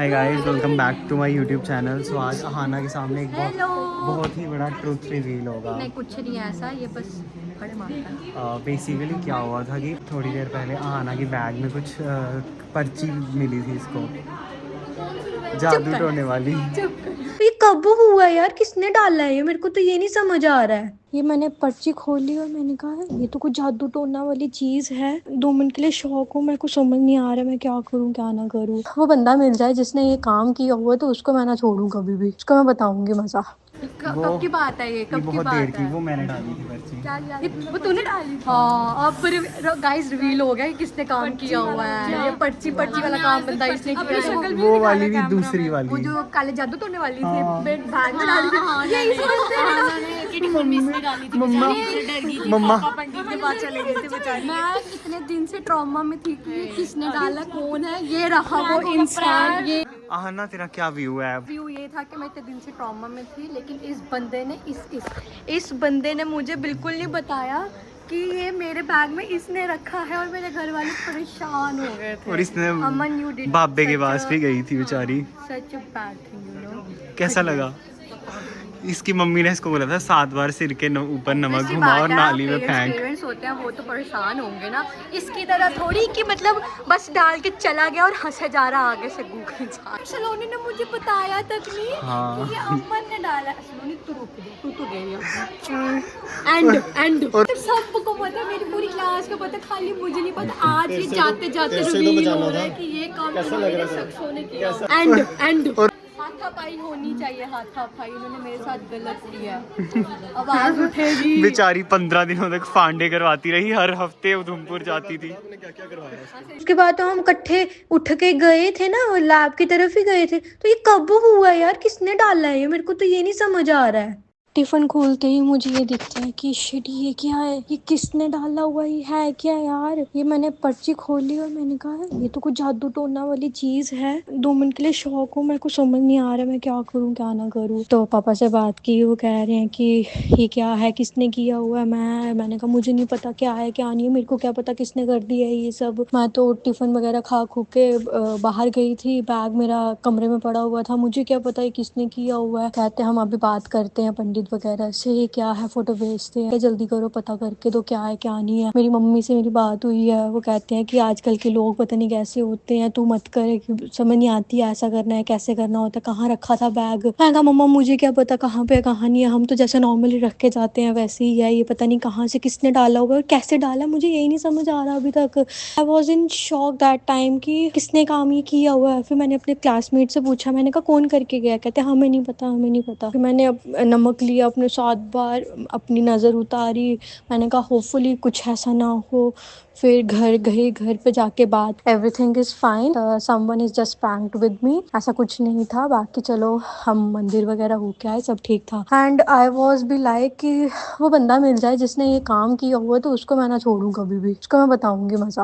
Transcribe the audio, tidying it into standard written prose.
Hi guys, welcome back to my YouTube channel. So आज अहाना के सामने एक बहुत ही बड़ा ट्रुथ रिवील होगा। नहीं, कुछ नहीं है ऐसा, ये बस बड़े मारता है। बेसिकली क्या हुआ था कि थोड़ी देर पहले अहाना की बैग में कुछ पर्ची मिली थी इसको, जादू टोने वाली। ये कब हुआ यार? किसने डाला है ये? मेरे को तो ये नहीं समझ आ रहा है। ये मैंने पर्ची खोली और मैंने कहा ये तो कुछ जादू टोना वाली चीज है। 2 मिनट के लिए शौक हूँ, मेरे को समझ नहीं आ रहा मैं क्या करूँ क्या ना करूँ। वो बंदा मिल जाए जिसने ये काम किया हुआ तो उसको मैं ना छोड़ूं कभी भी, उसको मैं बताऊंगी मजा। कब की बात है ये? कब की बहुत बात देर की, है? वो मैंने डाली थी पर्ची। क्या वो तूने डाली? हाँ, अब गाइस रिवील हो गया कि किसने काम किया हुआ है। ये पर्ची वाला काम बंदा इसने किया है। वो वाली भी दूसरी वो वाली। जो काले जादू टोने वाली थी, हाँ। बैग में डाली थी। ये इस मम्मा मम्मा पंडित के पास चले गए थे बेचारी। मैं इतने दिन से ट्रॉमा में थी कि ये किसने डाला, कौन है, ये रहा वो इंसान। ये अहाना तेरा क्या व्यू है? व्यू ये था कि मैं इतने दिन से ट्रॉमा में थी, लेकिन इस बंदे ने इस बंदे ने मुझे बिल्कुल नहीं बताया कि ये मेरे बैग में इसने रखा है, और मेरे घर वाले परेशान हो गए थे। और इसने अमन, you did बाबे के such पास a- भी गई थी बेचारी। Such a bad thing, you know। कैसा लगा? इसकी मम्मी ने इसको बोला था 7 बार सिर के ऊपर नमक ऐसी घुमा और बात है, नाली में फेंक। पेरेंट्स होते हैं वो तो परेशान होंगे ना। इसकी तरह थोड़ी कि मतलब बस डाल के चला गया और हंसे जा रहा आगे से गूगल जा। सलोनी ने मुझे बताया तक नहीं हाँ। कि ये अमन ने डाला। सलोनी तू रुक दे, तू तो गई एंड और सबको पता है, मेरी पूरी क्लास को पता, खाली मुझे नहीं पता। आज ही जाते जाते रिवील हो रहा है कि ये काम इन्होंने शख्सों ने किया। एंड हाथापाई होनी चाहिए, हाथापाई। इन्होंने मेरे साथ गलत किया। आवाज उठेगी। बेचारी 15 दिनों तक फांडे करवाती रही, हर हफ्ते उधमपुर जाती थी। उसके बाद तो हम इकट्ठे उठ के गए थे ना, लैब की तरफ ही गए थे। तो ये कब हुआ यार? किसने डाला है ये? मेरे को तो ये नहीं समझ आ रहा है। टिफिन खोलते ही मुझे ये दिखता है कि शिट, ये क्या है? ये किसने डाला हुआ है क्या यार? ये मैंने पर्ची खोली और मैंने कहा ये तो कुछ जादू टोना वाली चीज है। 2 मिनट के लिए शौक हूँ, मेरे को समझ नहीं आ रहा मैं क्या करूँ क्या ना करूँ। तो पापा से बात की, वो कह रहे हैं कि ये क्या है, किसने किया हुआ है। मैंने कहा मुझे नहीं पता क्या है क्या नहीं है, मेरे को क्या पता किसने कर दिया है ये सब। मैं तो टिफिन वगैरह खा खू के बाहर गई थी, बैग मेरा कमरे में पड़ा हुआ था, मुझे क्या पता ये किसने किया हुआ है। कहते हम अभी बात करते हैं पंडित वगैरह से, ये क्या है, फोटो भेजते हैं, जल्दी करो पता करके दो क्या है क्या नहीं है। मेरी मम्मी से मेरी बात हुई है, वो कहते हैं कि आजकल के लोग पता नहीं कैसे होते हैं, तू मत करे, समझ नहीं आती है ऐसा करना है कैसे करना होता है, कहाँ रखा था बैग। मैं कहा मम्मा मुझे क्या पता कहाँ पे कहाँ नहीं है, हम तो जैसे नॉर्मली रख के जाते हैं वैसे ही है, ये पता नहीं कहाँ से किसने डाला हुआ है और कैसे डाला, मुझे यही नहीं समझ आ रहा अभी तक। I was in shock that time कि किसने काम ये किया हुआ है। फिर मैंने अपने क्लासमेट से पूछा, मैंने कहा कौन करके गया? कहते हमें नहीं पता हमें नहीं पता। फिर मैंने नमक लिया अपने 7 बार, अपनी नज़र उतारी, मैंने कहा होपफुली कुछ ऐसा ना हो। फिर घर गई, घर पे जाके बात, everything is fine, someone is just pranked with me, ऐसा कुछ नहीं था। बाकी चलो हम मंदिर वगैरह होके आए, सब ठीक था। And I was be like कि वो बंदा मिल जाए जिसने ये काम किया हुआ तो उसको मैं ना छोड़ूं कभी भी, उसको मैं बताऊंगी मजा।